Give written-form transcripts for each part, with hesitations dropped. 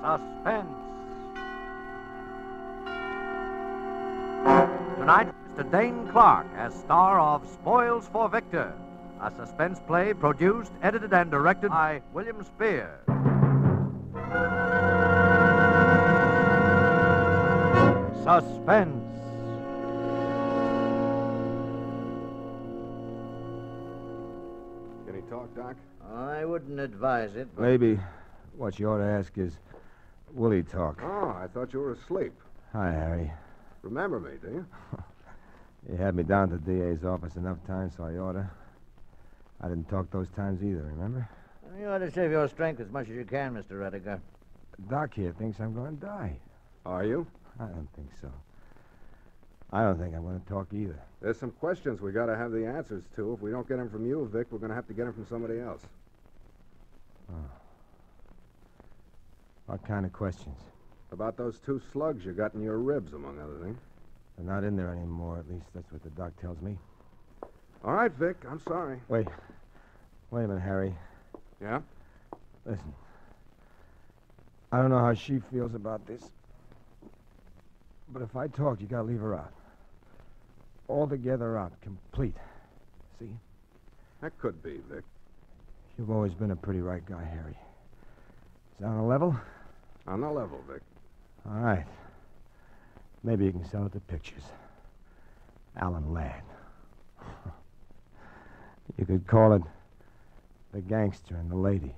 Suspense. Tonight, Mr. Dane Clark as star of Spoils for Victor, a suspense play produced, edited, and directed by William Spear. Suspense. Can he talk, Doc? I wouldn't advise it, but... Maybe what you ought to ask is, will he talk? Oh, I thought you were asleep. Hi, Harry. Remember me, do you? You had me down to the DA's office enough times, so I ought to. I didn't talk those times either, remember? You ought to save your strength as much as you can, Mr. Rediger. Doc here thinks I'm going to die. Are you? I don't think so. I don't think I'm going to talk either. There's some questions we got to have the answers to. If we don't get them from you, Vic, we're going to have to get them from somebody else. Oh. What kind of questions? About those 2 slugs you got in your ribs, among other things. They're not in there anymore, at least that's what the doc tells me. All right, Vic, I'm sorry. Wait a minute, Harry. Yeah? Listen. I don't know how she feels about this. But if I talk, you gotta leave her out. Altogether out. Complete. See? That could be, Vic. You've always been a pretty right guy, Harry. Is that on a level? On the level, Vic. All right. Maybe you can sell it to pictures. Alan Ladd. You could call it The Gangster and the Lady.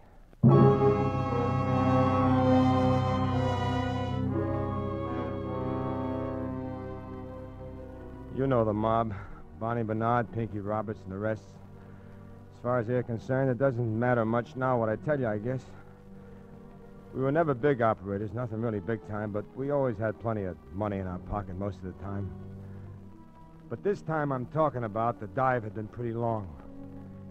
You know the mob. Bonnie Bernard, Pinky Roberts, and the rest. As far as they're concerned, it doesn't matter much now what I tell you, I guess. We were never big operators, nothing really big time, but we always had plenty of money in our pocket most of the time. But this time I'm talking about, the dive had been pretty long.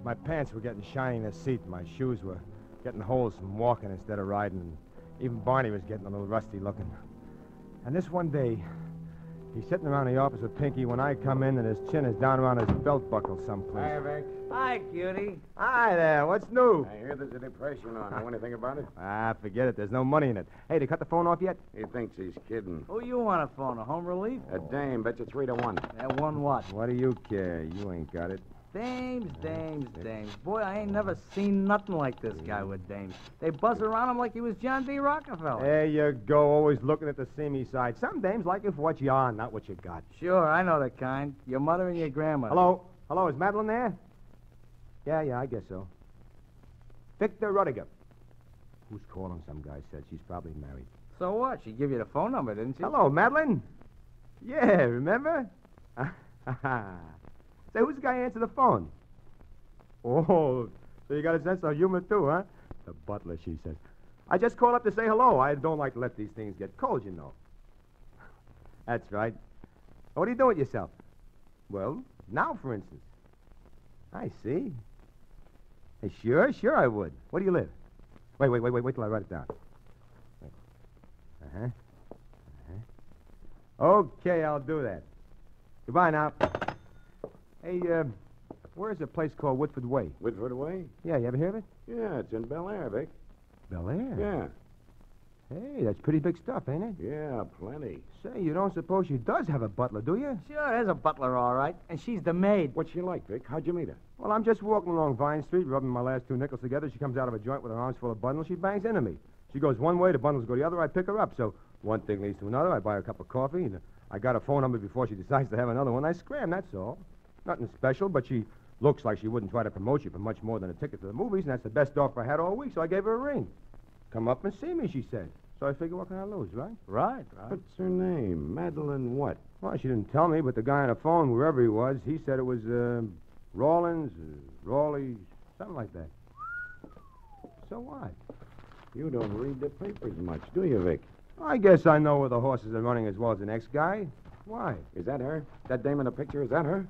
My pants were getting shiny in the seat, my shoes were getting holes from walking instead of riding, and even Barney was getting a little rusty looking. And this one day, he's sitting around the office with Pinky when I come in, and his chin is down around his belt buckle someplace. Hi, Vic. Hi, cutie. Hi there, what's new? I hear there's a depression on. Know anything about it? Ah, forget it, there's no money in it. Hey, they cut the phone off yet? He thinks he's kidding. Who you want to phone? A home relief? A dame, bet you 3-1. That one what? What do you care? You ain't got it. Dames. Boy, I ain't never seen nothing like this guy with dames. They buzz around him like he was John D. Rockefeller. There you go, always looking at the seamy side. Some dames like you for what you are, not what you got. Sure, I know the kind. Your mother and your grandmother. Hello, is Madeline there? Yeah, I guess so. Victor Rudiger. Who's calling, some guy said. She's probably married. So what? She give you the phone number, didn't she? Hello, Madeline. Yeah, remember? Say, who's the guy who answered the phone? Oh, so you got a sense of humor, too, huh? The butler, she said. I just called up to say hello. I don't like to let these things get cold, you know. That's right. What are you doing with yourself? Well, now, for instance. I see. Hey, sure I would. Where do you live? Wait till I write it down. Okay, I'll do that. Goodbye now. Hey, where's a place called Woodford Way? Whitford Way? Yeah, you ever hear of it? Yeah, it's in Bel Air, Vic. Bel Air? Yeah. Hey, that's pretty big stuff, ain't it? Yeah, plenty. Say, you don't suppose she does have a butler, do you? Sure, there's a butler, all right. And she's the maid. What's she like, Vic? How'd you meet her? Well, I'm just walking along Vine Street, rubbing my last 2 nickels together. She comes out of a joint with her arms full of bundles. She bangs into me. She goes one way, the bundles go the other. I pick her up. So one thing leads to another. I buy her a cup of coffee, and I got her phone number before she decides to have another one. I scram, that's all. Nothing special, but she looks like she wouldn't try to promote you for much more than a ticket to the movies, and that's the best offer I had all week, so I gave her a ring. Come up and see me, she said. So I figure, what can I lose, right? Right. What's her name? Madeline what? Well, she didn't tell me, but the guy on the phone, wherever he was, he said it was Rawlins, Rawley, something like that. So what? You don't read the papers much, do you, Vic? I guess I know where the horses are running as well as the next guy. Why? Is that her? That dame in the picture, is that her?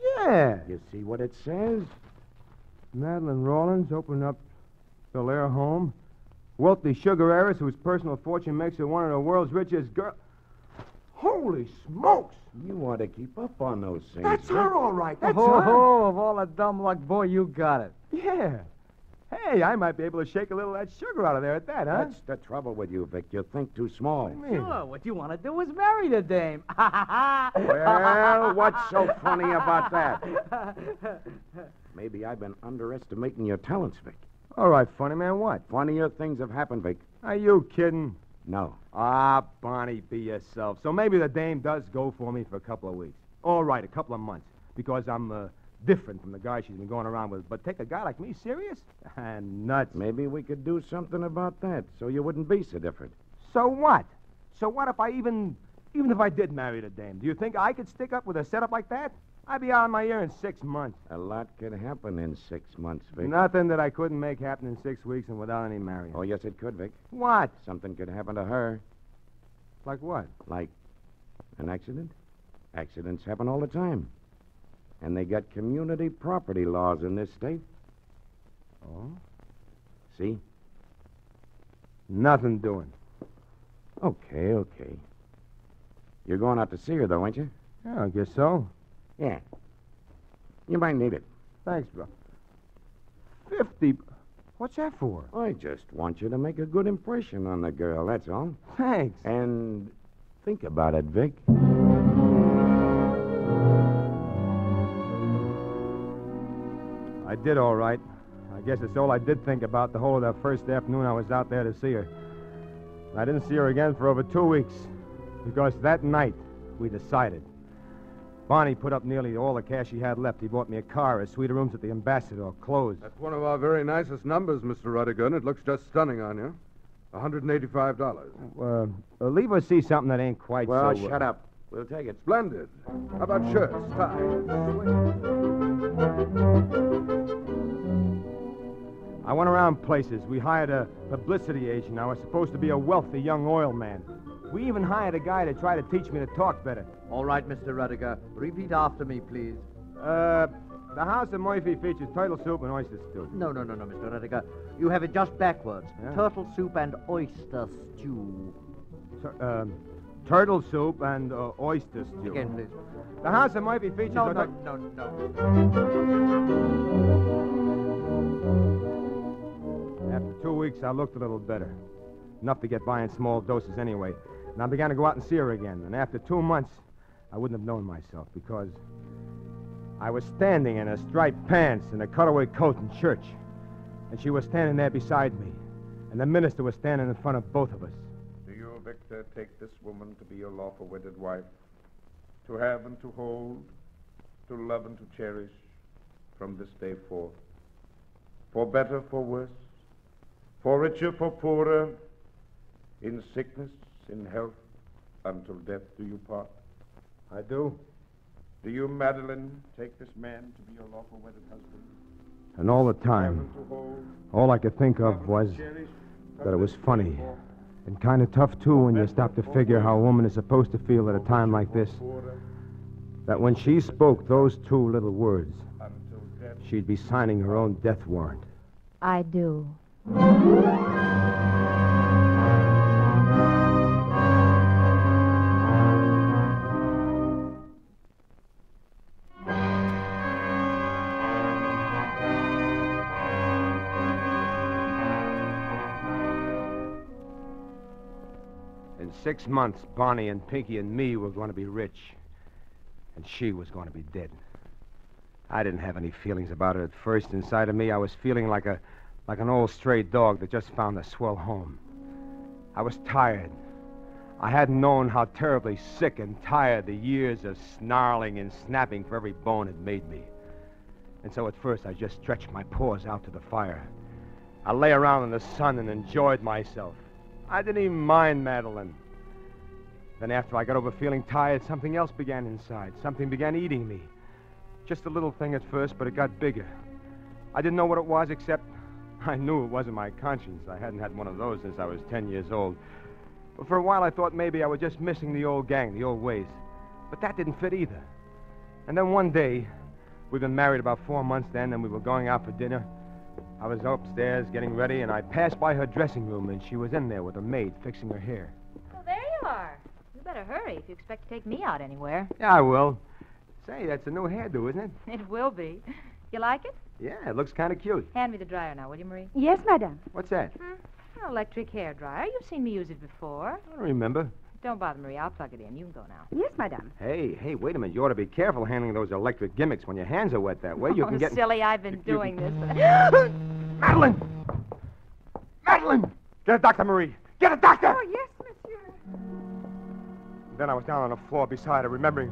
Yeah. You see what it says? Madeline Rawlins opened up Bel Air home. Wealthy sugar heiress whose personal fortune makes her one of the world's richest girls. Holy smokes! You ought to keep up on those things. That's Vic. her, all right. That's Oh, her. of all the dumb luck, boy, you got it. Yeah. Hey, I might be able to shake a little of that sugar out of there at that, huh? That's the trouble with you, Vic. You think too small. What do you mean? Sure, what you want to do is marry the dame. Well, what's so funny about that? Maybe I've been underestimating your talents, Vic. All right, funny man, what? Funnier things have happened, Vic. Are you kidding? No. Ah, Bonnie, be yourself. So maybe the dame does go for me for a couple of weeks. All right, a couple of months. Because I'm different from the guy she's been going around with. But take a guy like me serious? Nuts. Maybe we could do something about that so you wouldn't be so different. So what? So what if I even if I did marry the dame? Do you think I could stick up with a setup like that? I'd be out of my ear in 6 months. A lot could happen in 6 months, Vic. Nothing that I couldn't make happen in 6 weeks and without any marrying. Oh, yes, it could, Vic. What? Something could happen to her. Like what? Like an accident. Accidents happen all the time. And they got community property laws in this state. Oh? See? Nothing doing. Okay. You're going out to see her, though, ain't you? Yeah, I guess so. Yeah. You might need it. Thanks, bro. 50. What's that for? I just want you to make a good impression on the girl, that's all. Thanks. And think about it, Vic. I did all right. I guess it's all I did think about the whole of that first afternoon I was out there to see her. I didn't see her again for over 2 weeks. Because that night, we decided. Bonnie put up nearly all the cash she had left. He bought me a car, a suite of rooms at the Ambassador, clothes. That's one of our very nicest numbers, Mr. Ruddiger, and it looks just stunning on you. $185. Leave her see something that ain't quite Well, so... shut up. We'll take it. Splendid. How about shirts, ties? I went around places. We hired a publicity agent. I was supposed to be a wealthy young oil man. We even hired a guy to try to teach me to talk better. All right, Mr. Ruddiger. Repeat after me, please. The house of Murphy features turtle soup and oyster stew. No, Mr. Ruddiger. You have it just backwards. Yeah. Turtle soup and oyster stew. Turtle soup and oyster stew. Again, please. The house of Murphy features... No. After 2 weeks, I looked a little better. Enough to get by in small doses anyway. And I began to go out and see her again. And after 2 months, I wouldn't have known myself because I was standing in a striped pants and a cutaway coat in church. And she was standing there beside me. And the minister was standing in front of both of us. Do you, Victor, take this woman to be your lawful wedded wife? To have and to hold, to love and to cherish from this day forth? For better, for worse, for richer, for poorer, in sickness, in health, until death do you part? I do. Do you, Madeline, take this man to be your lawful wedded husband? And all the To have time, and to hold, all I could think to love of and was to cherish from that it was this day funny. forth? And kind of tough, too, when you stop to figure how a woman is supposed to feel at a time like this. That when she spoke those 2 little words, Until death. she'd be signing her own death warrant. I do. In 6 months, Bonnie and Pinky and me were going to be rich. And she was going to be dead. I didn't have any feelings about it at first. Inside of me, I was feeling like an old stray dog that just found a swell home. I was tired. I hadn't known how terribly sick and tired the years of snarling and snapping for every bone had made me. And so at first, I just stretched my paws out to the fire. I lay around in the sun and enjoyed myself. I didn't even mind Madeline. Then after I got over feeling tired, something else began inside. Something began eating me. Just a little thing at first, but it got bigger. I didn't know what it was, except I knew it wasn't my conscience. I hadn't had one of those since I was 10 years old. But for a while, I thought maybe I was just missing the old gang, the old ways. But that didn't fit either. And then one day, we'd been married about 4 months then, and we were going out for dinner. I was upstairs getting ready, and I passed by her dressing room, and she was in there with a maid fixing her hair. Well, there you are. You better hurry if you expect to take me out anywhere. Yeah, I will. Say, that's a new hairdo, isn't it? It will be. You like it? Yeah, it looks kind of cute. Hand me the dryer now, will you, Marie? Yes, madame. What's that? An electric hair dryer. You've seen me use it before. I don't remember. Don't bother, Marie. I'll plug it in. You can go now. Yes, madame. Hey, wait a minute. You ought to be careful handling those electric gimmicks when your hands are wet that way. You can get... silly. I've been doing this. Madeline! Madeline! Get a doctor, Marie. Get a doctor! Oh, yes, monsieur. Then I was down on the floor beside her, remembering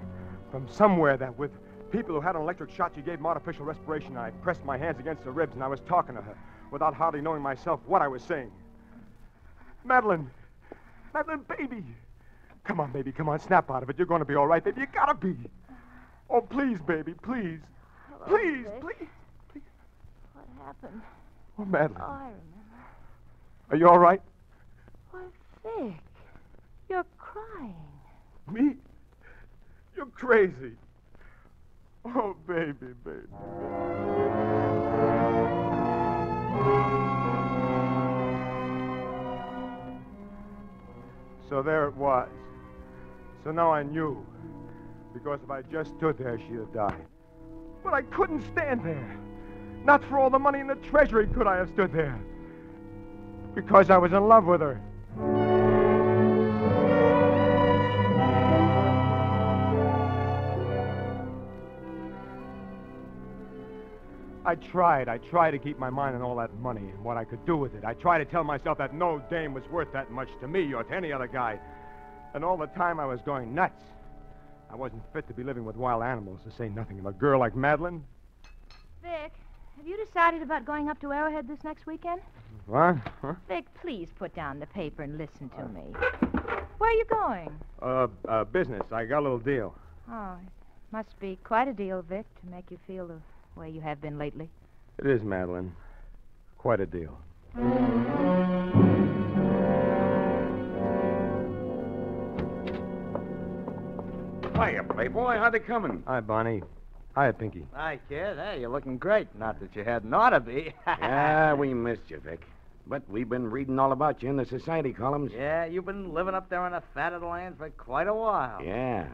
from somewhere that with people who had an electric shock, she gave them artificial respiration. I pressed my hands against her ribs, and I was talking to her without hardly knowing myself what I was saying. Madeline! Madeline, baby! Come on, baby, come on, snap out of it. You're going to be all right, baby. You gotta be. Oh, please, baby, please. Hello, Please, Vic. please. What happened? Oh, Madeline. Oh, I remember. Are you all right? Why, Vic, you're crying. Me? You're crazy. Oh, baby, baby. So there it was. So now I knew. Because if I just stood there, she'd have died. But I couldn't stand there. Not for all the money in the treasury could I have stood there. Because I was in love with her. I tried to keep my mind on all that money and what I could do with it. I tried to tell myself that no dame was worth that much to me or to any other guy. And all the time I was going nuts. I wasn't fit to be living with wild animals, to say nothing of a girl like Madeline. Vic, have you decided about going up to Arrowhead this next weekend? What? Huh? Vic, please put down the paper and listen to me. Where are you going? Business. I got a little deal. Oh, it must be quite a deal, Vic, to make you feel the way you have been lately. It is, Madeline. Quite a deal. Hiya, Playboy. How'd it coming? Hi, Bonnie. Hi, Pinky. Hi, kid. Hey, you're looking great. Not that you hadn't ought to be. Yeah, we missed you, Vic. But we've been reading all about you in the society columns. Yeah, you've been living up there on the fat of the land for quite a while. Yeah.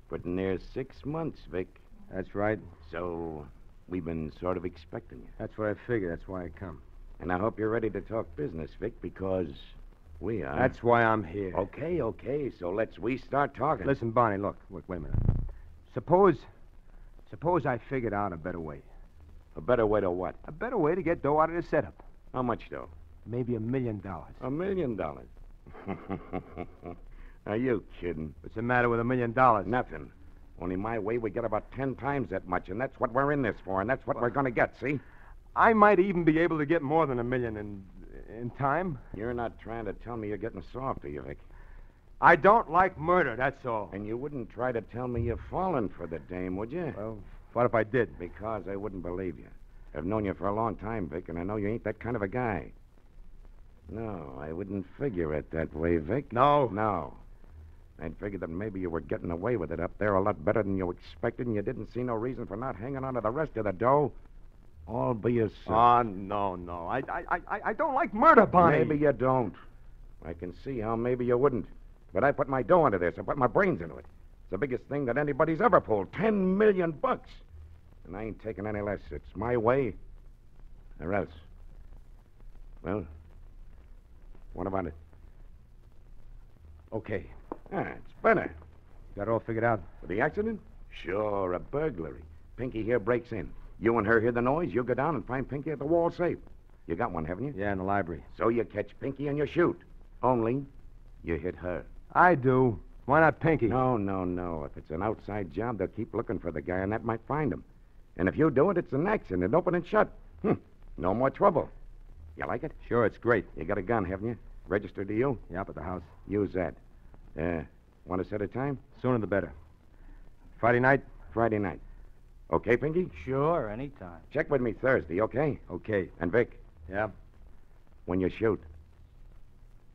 Pretty near 6 months, Vic. That's right. So we've been sort of expecting you. That's what I figured. That's why I come. And I hope you're ready to talk business, Vic, because we are. That's why I'm here. Okay. So we start talking. Listen, Bonnie, look, wait a minute. Suppose I figured out a better way. A better way to what? A better way to get dough out of the setup. How much, though? Maybe $1 million. $1 million. Are you kidding? What's the matter with $1 million? Nothing. Only my way, we get about 10 times that much, and that's what we're in this for, and that's what we're going to get, see? I might even be able to get more than $1 million in time. You're not trying to tell me you're getting soft, are you, Vic? I don't like murder, that's all. And you wouldn't try to tell me you're falling for the dame, would you? Well, what if I did? Because I wouldn't believe you. I've known you for a long time, Vic, and I know you ain't that kind of a guy. No, I wouldn't figure it that way, Vic. No. I'd figured that maybe you were getting away with it up there a lot better than you expected, and you didn't see no reason for not hanging on to the rest of the dough. All be yourself. Oh, no. I don't like murder, Bonnie. Maybe you don't. I can see how maybe you wouldn't. But I put my dough into this. I put my brains into it. It's the biggest thing that anybody's ever pulled. $10 million. And I ain't taking any less. It's my way or else. Well, what about it? Okay. It's better. Got it all figured out? For the accident? Sure, a burglary. Pinky here breaks in. You and her hear the noise. You go down and find Pinky at the wall safe. You got one, haven't you? Yeah, in the library. So you catch Pinky and you shoot. Only you hit her. I do. Why not Pinky? No. If it's an outside job, they'll keep looking for the guy, and that might find him. And if you do it, it's an accident, open and shut. No more trouble. You like it? Sure, it's great. You got a gun, haven't you? Registered to you? Yeah, up at the house. Use that. Want to set a time? Sooner the better. Friday night? Friday night. Okay, Pinky? Sure, anytime. Check with me Thursday, okay? Okay. And Vic, Yeah? when you shoot,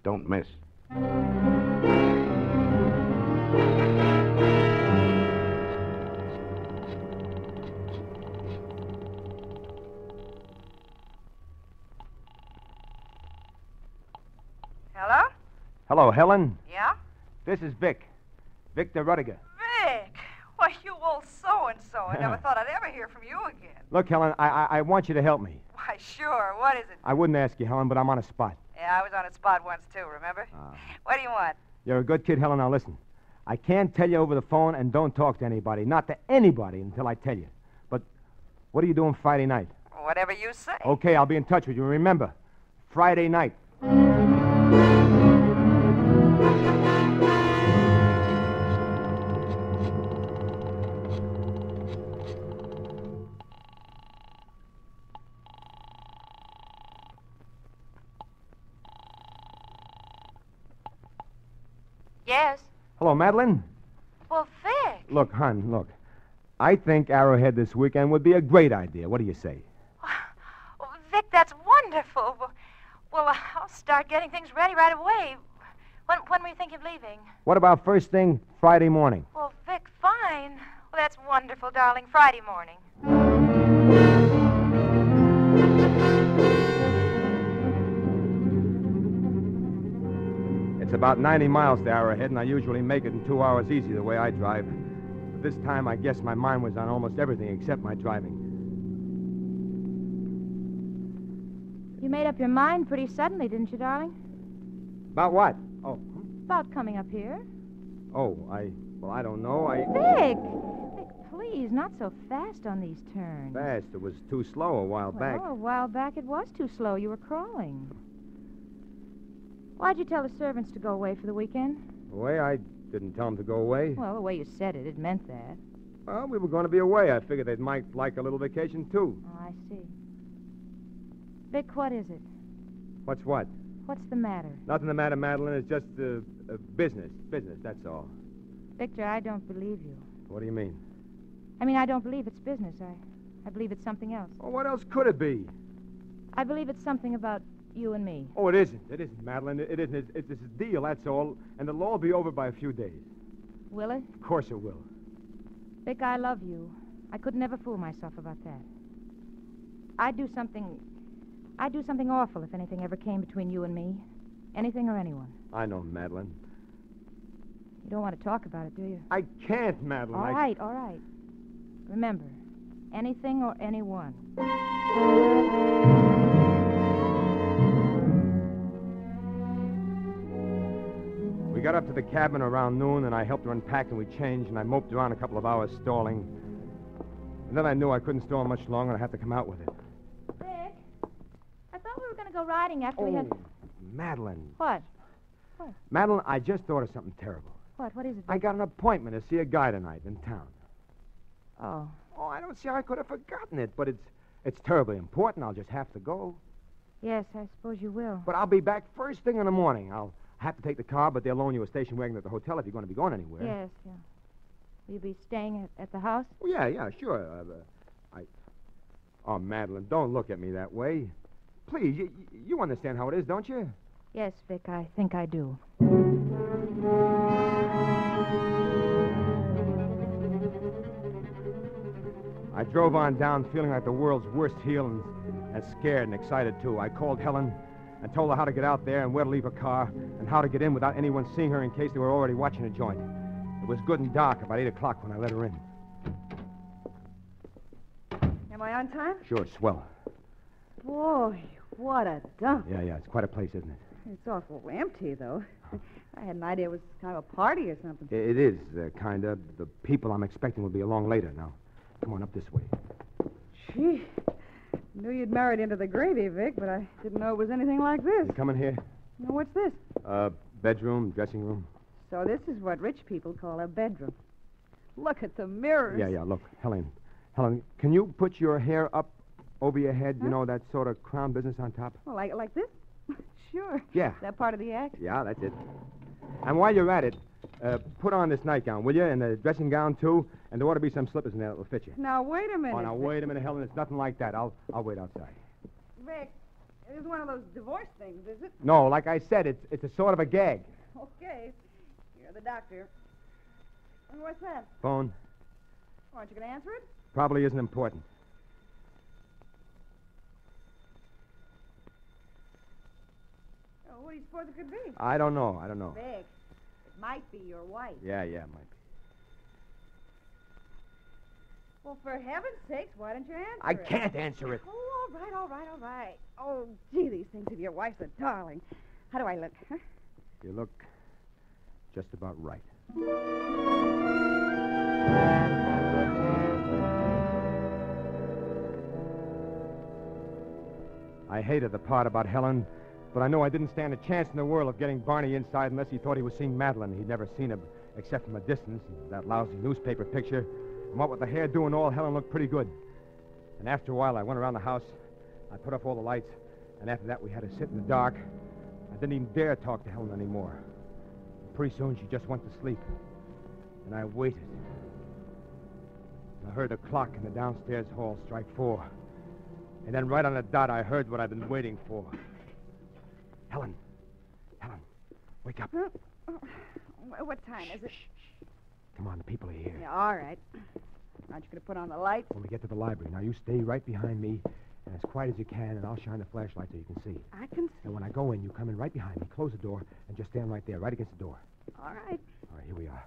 don't miss. Hello? Hello, Helen. Yeah? This is Vic. Victor Rudiger. Vic! Why, you old so-and-so. I never thought I'd ever hear from you again. Look, Helen, I want you to help me. Why, sure. What is it? I wouldn't ask you, Helen, but I'm on a spot. Yeah, I was on a spot once, too, remember? What do you want? You're a good kid, Helen. Now listen. I can't tell you over the phone, and don't talk to anybody. Not to anybody until I tell you. But what are you doing Friday night? Whatever you say. Okay, I'll be in touch with you. Remember, Friday night. Yes. Hello, Madeline. Well, Vic. Look, hon, look. I think Arrowhead this weekend would be a great idea. What do you say? Well, Vic, that's wonderful. Well, I'll start getting things ready right away. When were you thinking of leaving? What about first thing Friday morning? Well, Vic, fine. Well, that's wonderful, darling. Friday morning. It's about 90 miles to Arrowhead, and I usually make it in 2 hours easy the way I drive. But this time, I guess my mind was on almost everything except my driving. You made up your mind pretty suddenly, didn't you, darling? About what? Oh. About coming up here. Oh, I don't know. Vic! Vic, please, not so fast on these turns. Fast. It was too slow a while back. Well, a while back it was too slow. You were crawling. Why'd you tell the servants to go away for the weekend? The way I didn't tell them to go away. Well, the way you said it, it meant that. Well, we were going to be away. I figured they might like a little vacation, too. Oh, I see. Vic, what is it? What's what? What's the matter? Nothing the matter, Madeline. It's just business. Business, that's all. Victor, I don't believe you. What do you mean? I mean, I don't believe it's business. I believe it's something else. Oh, what else could it be? I believe it's something about you and me. Oh, it isn't. It isn't, Madeline. It isn't. It's a deal, that's all. And it'll all be over by a few days. Will it? Of course it will. Vic, I love you. I could never fool myself about that. I'd do something awful if anything ever came between you and me. Anything or anyone. I know, Madeline. You don't want to talk about it, do you? I can't, Madeline. All right. Remember, anything or anyone. We got up to the cabin around noon, and I helped her unpack, and we changed, and I moped around a couple of hours stalling. And then I knew I couldn't stall much longer, and I had to come out with it. Vic, I thought we were going to go riding after we had... Madeline. What? Madeline, I just thought of something terrible. What is it, Vic? I got an appointment to see a guy tonight in town. Oh. Oh, I don't see how I could have forgotten it, but it's terribly important. I'll just have to go. Yes, I suppose you will. But I'll be back first thing in the morning. I'll have to take the car, but they'll loan you a station wagon at the hotel if you're going to be going anywhere. Yes, yeah. Will you be staying at the house? Oh, yeah, sure. Oh, Madeline, don't look at me that way. Please, you understand how it is, don't you? Yes, Vic, I think I do. I drove on down feeling like the world's worst heel and scared and excited, too. I called Helen and told her how to get out there and where to leave her car and how to get in without anyone seeing her in case they were already watching a joint. It was good and dark, about 8 o'clock when I let her in. Am I on time? Sure, swell. Boy, what a dump. Yeah, it's quite a place, isn't it? It's awful empty, though. I had an idea it was kind of a party or something. It is, kind of. The people I'm expecting will be along later now. Come on up this way. Gee, knew you'd married into the gravy, Vic, but I didn't know it was anything like this. You coming here? Now, what's this? Bedroom, dressing room. So this is what rich people call a bedroom. Look at the mirrors. Yeah, look, Helen, can you put your hair up over your head? Huh? You know, that sort of crown business on top? Oh, like this? Sure. Yeah. Is that part of the act? Yeah, that's it. And while you're at it, put on this nightgown, will you? And the dressing gown, too. And there ought to be some slippers in there that will fit you. Now, wait a minute. Oh, now, wait a minute, Helen. It's nothing like that. I'll wait outside. Vic, it is one of those divorce things, is it? No, like I said, it's a sort of a gag. Okay. You're the doctor. And what's that? Phone. Aren't you going to answer it? Probably isn't important. Oh, what do you suppose it could be? I don't know. Vic, it might be your wife. Yeah, it might be. Well, for heaven's sakes, why don't you answer I it? can't answer it. Oh, all right. Oh, gee, these things of your wife's a darling. How do I look, huh? You look just about right. I hated the part about Helen, but I know I didn't stand a chance in the world of getting Barney inside unless he thought he was seeing Madeline. He'd never seen her except from a distance, and that lousy newspaper picture. And what with the hairdo and all, Helen looked pretty good. And after a while, I went around the house. I put off all the lights, and after that, we had to sit in the dark. I didn't even dare talk to Helen anymore. Pretty soon, she just went to sleep. And I waited. And I heard the clock in the downstairs hall strike 4. And then right on the dot, I heard what I've been waiting for. Helen, wake up. What time is it? Come on, the people are here. Yeah, all right. Aren't you going to put on the lights? When we get to the library, now you stay right behind me, and as quiet as you can, and I'll shine the flashlight so you can see. I can see. And when I go in, you come in right behind me, close the door, and just stand right there, right against the door. All right. All right, here we are.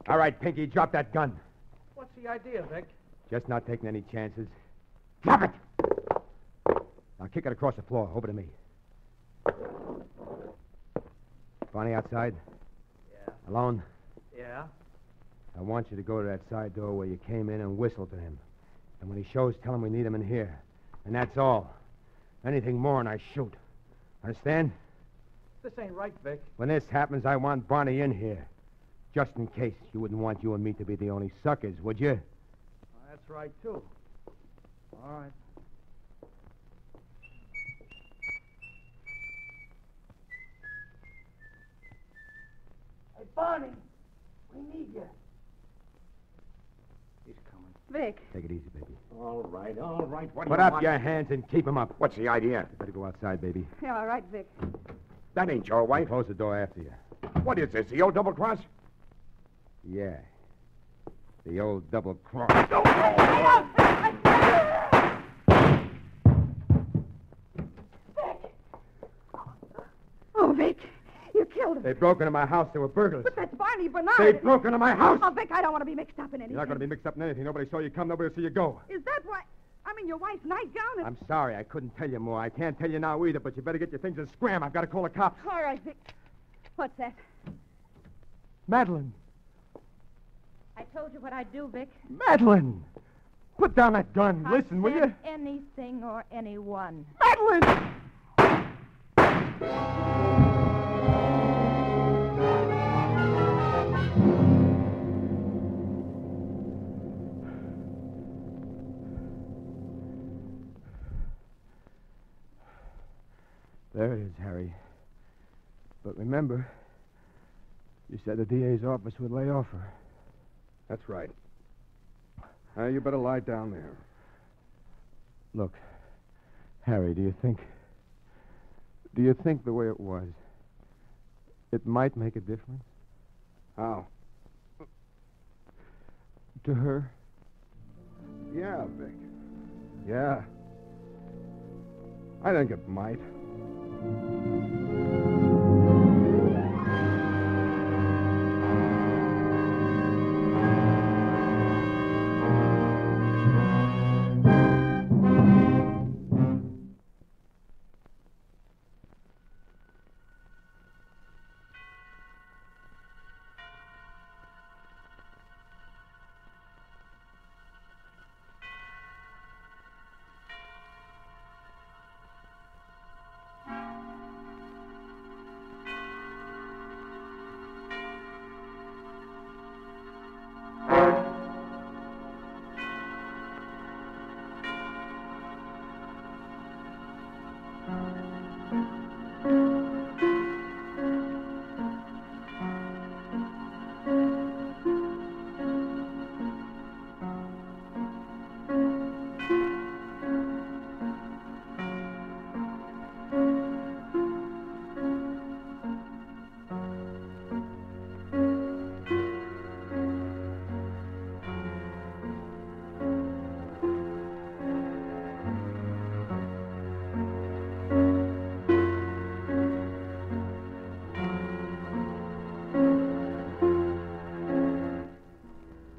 All right, Pinky, drop that gun. What's the idea, Vic? Just not taking any chances. Drop it! Now kick it across the floor, over to me. Bonnie outside? Yeah. Alone? Yeah? I want you to go to that side door where you came in and whistle to him. And when he shows, tell him we need him in here. And that's all. Anything more and I shoot. Understand? This ain't right, Vic. When this happens, I want Barney in here. Just in case. You wouldn't want you and me to be the only suckers, would you? Well, that's right, too. All right. Hey, Barney, we need you. He's coming. Vic. Take it easy, baby. All right. What do Put you up want? your hands and keep them up. What's the idea? You better go outside, baby. Yeah, all right, Vic. That ain't your wife. Close the door after you. What is this, the old double cross? Yeah. The old double cross. Oh, Vic, you killed him. They broke into my house. They were burglars. But that's Barney Bernard. They broke into my house. Oh, Vic, I don't want to be mixed up in anything. You're not going to be mixed up in anything. Nobody saw you come. Nobody will see you go. Is that why? I mean, your wife's nightgown is... I'm sorry. I couldn't tell you more. I can't tell you now either, but you better get your things and scram. I've got to call the cops. All right, Vic. What's that? Madeline. I told you what I'd do, Vic. Madeline! Put down that gun. I Listen, will said you? anything or anyone. Madeline! There it is, Harry. But remember, you said the DA's office would lay off her. That's right. You better lie down there. Look, Harry, do you think the way it was, it might make a difference How? to her? Yeah, Vic. Yeah. I think it might.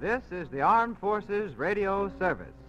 This is the Armed Forces Radio Service.